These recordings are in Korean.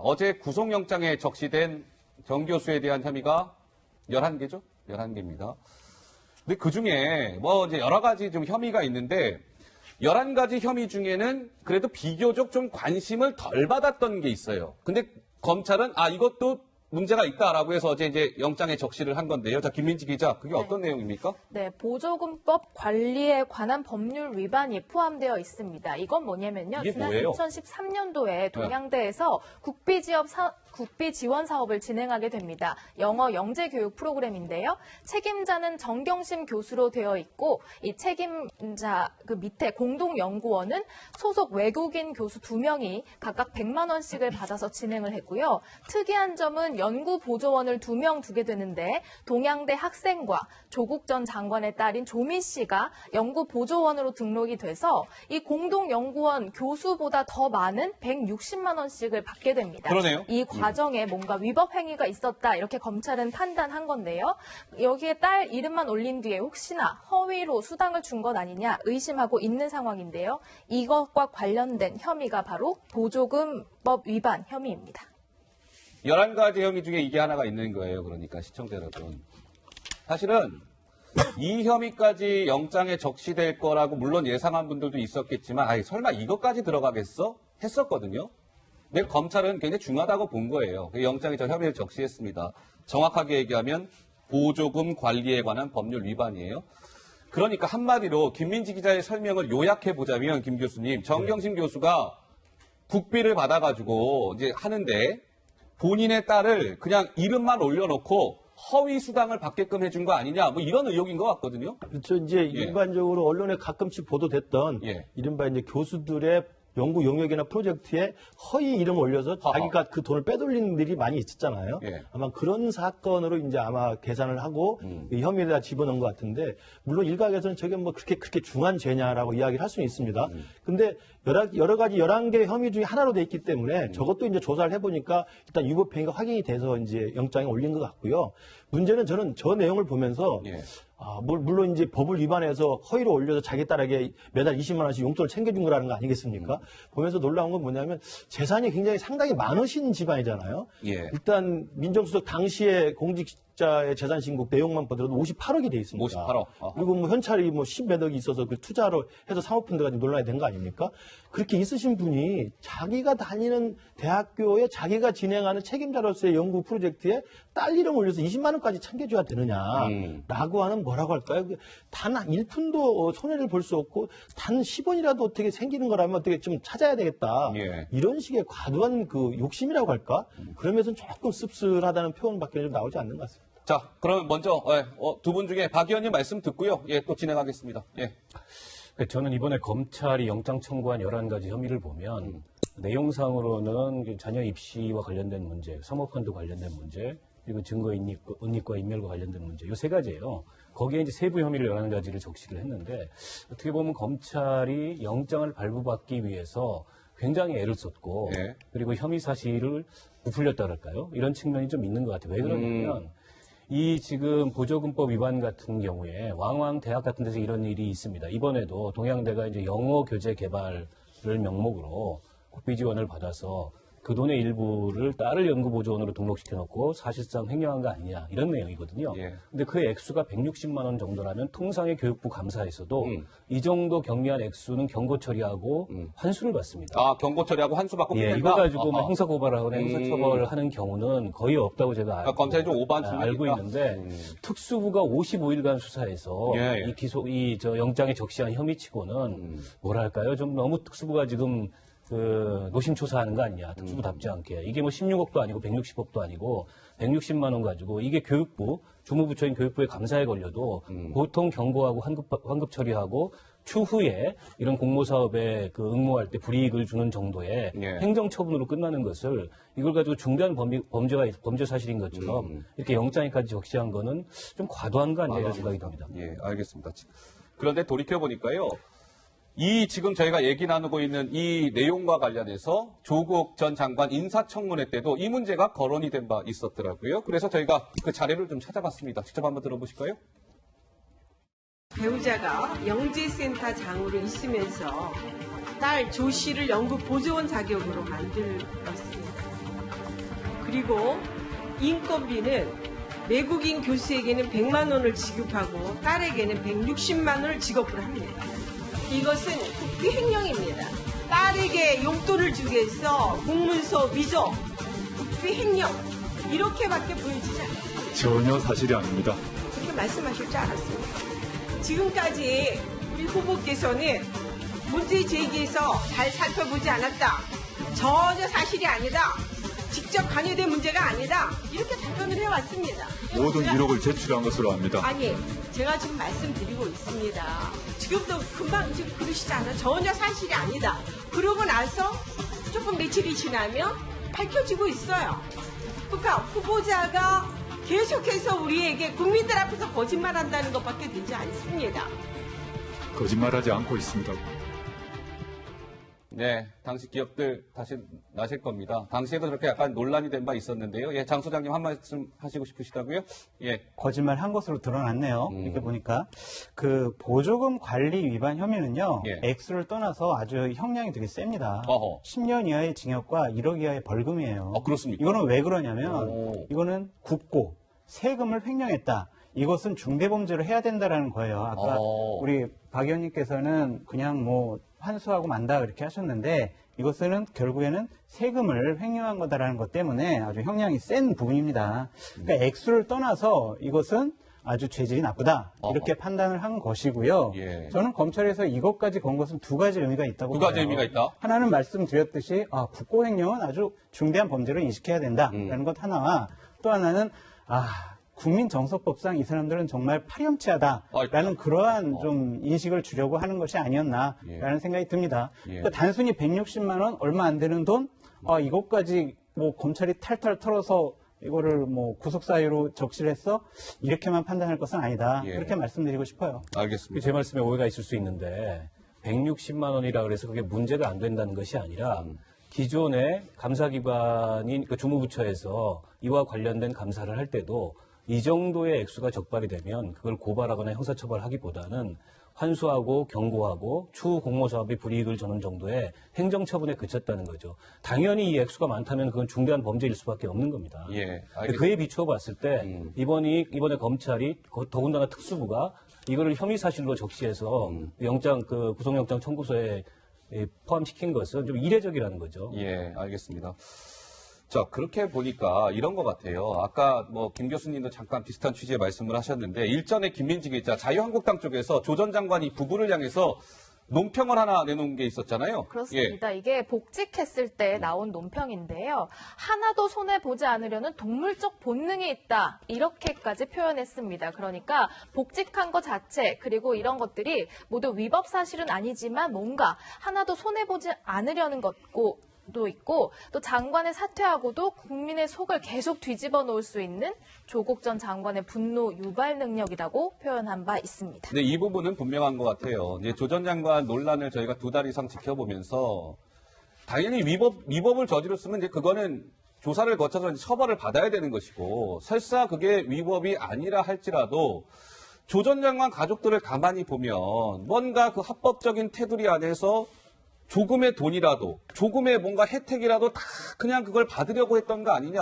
어제 구속영장에 적시된 정 교수에 대한 혐의가 11개죠? 11개입니다. 근데 그 중에 이제 여러 가지 좀 혐의가 있는데 11가지 혐의 중에는 그래도 비교적 좀 관심을 덜 받았던 게 있어요. 근데 검찰은 이것도 문제가 있다라고 해서 어제 이제 영장에 적시를 한 건데요. 자, 김민지 기자, 그게 어떤 내용입니까? 네, 보조금법 관리에 관한 법률 위반이 포함되어 있습니다. 이건 뭐냐면요. 이게 지난 뭐예요? 2013년도에 동양대에서 국비 지원 사업을 진행하게 됩니다. 영어 영재 교육 프로그램인데요. 책임자는 정경심 교수로 되어 있고 이 책임자 그 밑에 공동연구원은 소속 외국인 교수 2명이 각각 100만 원씩을 받아서 진행을 했고요. 특이한 점은 연구 보조원을 2명 두게 되는데 동양대 학생과 조국 전 장관의 딸인 조미 씨가 연구 보조원으로 등록이 돼서 이 공동연구원 교수보다 더 많은 160만 원씩을 받게 됩니다. 그러네요. 이 과정에 뭔가 위법 행위가 있었다 이렇게 검찰은 판단한 건데요. 여기에 딸 이름만 올린 뒤에 혹시나 허위로 수당을 준 것 아니냐 의심하고 있는 상황인데요. 이것과 관련된 혐의가 바로 보조금법 위반 혐의입니다. 11가지 혐의 중에 이게 하나가 있는 거예요. 그러니까 시청자 여러분. 사실은 이 혐의까지 영장에 적시될 거라고 물론 예상한 분들도 있었겠지만 설마 이것까지 들어가겠어? 했었거든요. 근데 검찰은 굉장히 중하다고 본 거예요. 영장에 저 혐의를 적시했습니다. 정확하게 얘기하면 보조금 관리에 관한 법률 위반이에요. 그러니까 한마디로 김민지 기자의 설명을 요약해보자면 김 교수님, 정경심 교수가 국비를 받아가지고 이제 하는데 본인의 딸을 그냥 이름만 올려놓고 허위 수당을 받게끔 해준 거 아니냐, 이런 의혹인 것 같거든요. 그렇죠. 이제 일반적으로 언론에 가끔씩 보도됐던 이른바 이제 교수들의 연구 용역이나 프로젝트에 허위 이름을 올려서 자기가 그 돈을 빼돌리는 일이 많이 있었잖아요. 아마 그런 사건으로 이제 아마 계산을 하고 이 혐의에다 집어넣은 것 같은데, 물론 일각에서는 저게 그렇게 중한 죄냐라고 이야기를 할 수는 있습니다. 근데 여러 가지 11개 혐의 중에 하나로 돼 있기 때문에 저것도 이제 조사를 해보니까 일단 위법행위가 확인이 돼서 이제 영장에 올린 것 같고요. 문제는 저는 저 내용을 보면서 물론 이제 법을 위반해서 허위로 올려서 자기 딸에게 매달 20만 원씩 용돈을 챙겨준 거라는 거 아니겠습니까? 보면서 놀라운 건 뭐냐면 재산이 굉장히 상당히 많으신 집안이잖아요. 일단 민정수석 당시에 공직자의 재산 신고 내용만 보더라도 58억이 돼 있습니다. 58억. 그리고 현찰이 10몇 억이 있어서 그 투자로 해서 사모펀드 가지고 논란이 된 거 아닙니까? 그렇게 있으신 분이 자기가 다니는 대학교에 자기가 진행하는 책임자로서의 연구 프로젝트에 딸 이름 올려서 20만 원까지 챙겨줘야 되느냐라고 하는 뭐라고 할까요? 단 1푼도 손해를 볼 수 없고 단 10원이라도 어떻게 생기는 거라면 어떻게 좀 찾아야 되겠다. 이런 식의 과도한 그 욕심이라고 할까? 그러면서 조금 씁쓸하다는 표현밖에 좀 나오지 않는 것 같습니다. 자, 그러면 먼저 두 분 중에 박 의원님 말씀 듣고요. 또 진행하겠습니다. 저는 이번에 검찰이 영장 청구한 11가지 혐의를 보면 내용상으로는 자녀 입시와 관련된 문제, 사모펀드 관련된 문제, 그리고 증거 은닉과 인멸과 관련된 문제, 이 3가지예요. 거기에 이제 세부 혐의를 11가지를 적시를 했는데 어떻게 보면 검찰이 영장을 발부받기 위해서 굉장히 애를 썼고 그리고 혐의 사실을 부풀렸다 그럴까요? 이런 측면이 좀 있는 것 같아요. 왜 그러냐면 이 지금 보조금법 위반 같은 경우에 왕왕 대학 같은 데서 이런 일이 있습니다. 이번에도 동양대가 이제 영어 교재 개발을 명목으로 국비 지원을 받아서 그 돈의 일부를 딸을 연구보조원으로 등록시켜놓고 사실상 횡령한 거 아니냐 이런 내용이거든요. 근데 그 액수가 160만 원 정도라면 통상의 교육부 감사에서도 이 정도 경미한 액수는 경고 처리하고 환수를 받습니다. 경고 처리하고 환수 받고 끝낸다? 이거 가지고 형사 고발하거나 형사 처벌하는 경우는 거의 없다고 제가 알고, 검찰이 좀 오버한 알고 있는데 특수부가 55일간 수사해서 저 영장에 적시한 혐의치고는 뭐랄까요? 좀 너무 특수부가 지금 노심초사하는 거 아니냐. 특수부답지 않게. 이게 16억도 아니고 160억도 아니고 160만 원 가지고 이게 교육부, 주무부처인 교육부의 감사에 걸려도 보통 경고하고 환급 처리하고 추후에 이런 공모사업에 응모할 때 불이익을 주는 정도의 행정처분으로 끝나는 것을 이걸 가지고 중대한 범죄 사실인 것처럼 이렇게 영장에까지 적시한 거는 좀 과도한 거 아니냐 이런 생각이 듭니다. 알겠습니다. 그런데 돌이켜보니까요. 지금 저희가 얘기 나누고 있는 이 내용과 관련해서 조국 전 장관 인사청문회 때도 이 문제가 거론이 된 바 있었더라고요. 그래서 저희가 그 자료를 좀 찾아봤습니다. 직접 한번 들어보실까요? 배우자가 영재센터 장으로 있으면서 딸 조 씨를 연구 보조원 자격으로 만들었습니다. 그리고 인건비는 외국인 교수에게는 100만 원을 지급하고 딸에게는 160만 원을 지급을 합니다. 이것은 국비 횡령입니다. 딸에게 용돈을 주기 위해서 공문서 위조, 국비 횡령 이렇게밖에 보여지지 않습니다. 전혀 사실이 아닙니다. 그렇게 말씀하실 줄 알았습니다. 지금까지 우리 후보께서는 문제 제기해서 잘 살펴보지 않았다. 전혀 사실이 아니다. 직접 관여된 문제가 아니다. 이렇게 답변을 해왔습니다. 모든 기록을 제출한 것으로 압니다. 아니, 제가 지금 말씀드리고 있습니다. 지금도 금방 지금 그러시잖아요. 전혀 사실이 아니다. 그러고 나서 조금 며칠이 지나면 밝혀지고 있어요. 그러니까 후보자가 계속해서 우리에게 국민들 앞에서 거짓말한다는 것밖에 되지 않습니다. 거짓말하지 않고 있습니다. 네, 당시 기억들 다시 나실 겁니다. 당시에도 그렇게 약간 논란이 된 바 있었는데요. 예, 장 소장님 한 말씀 하시고 싶으시다고요? 예. 거짓말 한 것으로 드러났네요. 이렇게 보니까 그 보조금 관리 위반 혐의는요. 예. 액수를 떠나서 아주 형량이 되게 셉니다. 어허. 10년 이하의 징역과 1억 이하의 벌금이에요. 그렇습니까? 이거는 왜 그러냐면 오. 이거는 국고 세금을 횡령했다. 이것은 중대범죄로 해야 된다라는 거예요. 아까 우리 박 의원님께서는 그냥 뭐 환수하고 만다 그렇게 하셨는데 이것은 결국에는 세금을 횡령한 거다라는 것 때문에 아주 형량이 센 부분입니다. 그러니까 액수를 떠나서 이것은 아주 죄질이 나쁘다 이렇게 판단을 한 것이고요. 예. 저는 검찰에서 이것까지 건 것은 두 가지 의미가 있다고 두 봐요. 가지 의미가 있다? 하나는 말씀드렸듯이 국고횡령은 아주 중대한 범죄로 인식해야 된다라는 것 하나와 또 하나는 국민정서법상 이 사람들은 정말 파렴치하다라는 그러한 좀 인식을 주려고 하는 것이 아니었나라는 생각이 듭니다. 예. 그러니까 단순히 160만 원 얼마 안 되는 돈 이것까지 뭐 검찰이 탈탈 털어서 이거를 뭐 구속사유로 적시를 했어 이렇게만 판단할 것은 아니다. 예. 그렇게 말씀드리고 싶어요. 알겠습니다. 제 말씀에 오해가 있을 수 있는데 160만 원이라 그래서 그게 문제가 안 된다는 것이 아니라 기존의 감사기관인 그 주무부처에서 이와 관련된 감사를 할 때도 이 정도의 액수가 적발이 되면 그걸 고발하거나 형사처벌하기보다는 환수하고 경고하고 추후 공모사업이 불이익을 주는 정도의 행정처분에 그쳤다는 거죠. 당연히 이 액수가 많다면 그건 중대한 범죄일 수밖에 없는 겁니다. 예, 그에 비추어 봤을 때 이번에 검찰이 더군다나 특수부가 이거를 혐의 사실로 적시해서 영장 구속영장 청구서에 포함시킨 것은 좀 이례적이라는 거죠. 예, 알겠습니다. 자, 그렇게 보니까 이런 것 같아요. 아까 뭐 김 교수님도 잠깐 비슷한 취지의 말씀을 하셨는데 일전에 김민지 기자 자유한국당 쪽에서 조 전 장관이 부부를 향해서 논평을 하나 내놓은 게 있었잖아요. 그렇습니다. 이게 복직했을 때 나온 논평인데요. 하나도 손해보지 않으려는 동물적 본능이 있다. 이렇게까지 표현했습니다. 그러니까 복직한 것 자체 그리고 이런 것들이 모두 위법 사실은 아니지만 뭔가 하나도 손해보지 않으려는 것고 도 있고 또 장관의 사퇴하고도 국민의 속을 계속 뒤집어 놓을 수 있는 조국 전 장관의 분노 유발 능력이라고 표현한 바 있습니다. 네, 이 부분은 분명한 것 같아요. 이제 조 전 장관 논란을 저희가 2달 이상 지켜보면서 당연히 위법을 저질렀으면 이제 그거는 조사를 거쳐서 처벌을 받아야 되는 것이고 설사 그게 위법이 아니라 할지라도 조 전 장관 가족들을 가만히 보면 뭔가 그 합법적인 테두리 안에서 조금의 돈이라도, 조금의 뭔가 혜택이라도 다 그냥 그걸 받으려고 했던 거 아니냐.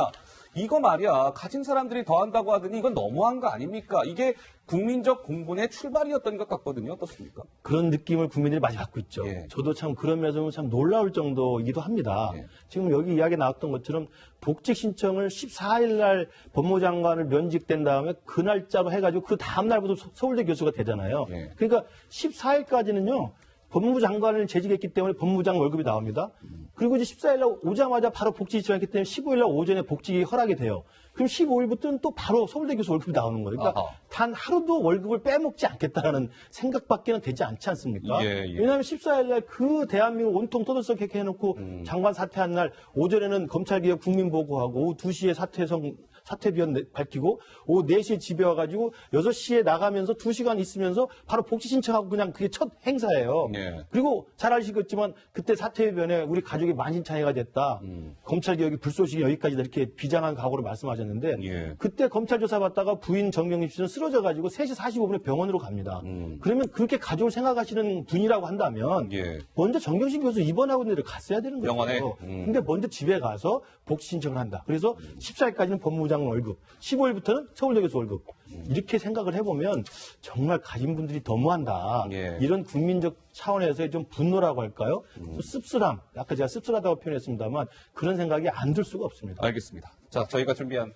이거 말이야. 가진 사람들이 더 한다고 하더니 이건 너무한 거 아닙니까? 이게 국민적 공분의 출발이었던 것 같거든요. 어떻습니까? 그런 느낌을 국민들이 많이 받고 있죠. 예. 저도 참 그런 면에서 참 놀라울 정도이기도 합니다. 예. 지금 여기 이야기 나왔던 것처럼 복직 신청을 14일 날 법무장관을 면직된 다음에 그 날짜로 해가지고 그 다음 날부터 서울대 교수가 되잖아요. 예. 그러니까 14일까지는요. 법무부 장관을 재직했기 때문에 법무부장 월급이 나옵니다. 그리고 이제 14일 날 오자마자 바로 복직 신청했기 때문에 15일 날 오전에 복직이 허락이 돼요. 그럼 15일부터는 또 바로 서울대 교수 월급이 나오는 거예요. 그러니까 단 하루도 월급을 빼먹지 않겠다라는 생각밖에는 되지 않지 않습니까? 예, 예. 왜냐하면 14일 날 그 대한민국 온통 떠들썩하게 해놓고 장관 사퇴한 날 오전에는 검찰개혁 국민보고하고 오후 2시에 사퇴성 사퇴 비원 밝히고 오후 4시에 집에 와가지고 6시에 나가면서 2시간 있으면서 바로 복지 신청하고 그냥 그게 첫 행사예요. 예. 그리고 잘 아시겠지만 그때 사퇴 비원에 우리 가족이 만신창이가 됐다. 검찰 개혁이 불쏘시개 여기까지다 이렇게 비장한 각오로 말씀하셨는데 예. 그때 검찰 조사 받다가 부인 정경심 씨는 쓰러져가지고 3시 45분에 병원으로 갑니다. 그러면 그렇게 가족을 생각하시는 분이라고 한다면 예. 먼저 정경심 교수 입원하고 있는 데를 갔어야 되는 거예요. 병원에? 근데 먼저 집에 가서 복지 신청을 한다. 그래서 14일까지는 법무부 장관 월급, 15일부터는 서울대 교수 월급. 이렇게 생각을 해보면 정말 가진 분들이 너무한다. 예. 이런 국민적 차원에서의 좀 분노라고 할까요? 좀 씁쓸함. 아까 제가 씁쓸하다고 표현했습니다만 그런 생각이 안 들 수가 없습니다. 알겠습니다. 자, 저희가 준비한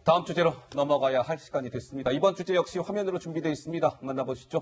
다음 주제로 넘어가야 할 시간이 됐습니다. 이번 주제 역시 화면으로 준비되어 있습니다. 만나보시죠.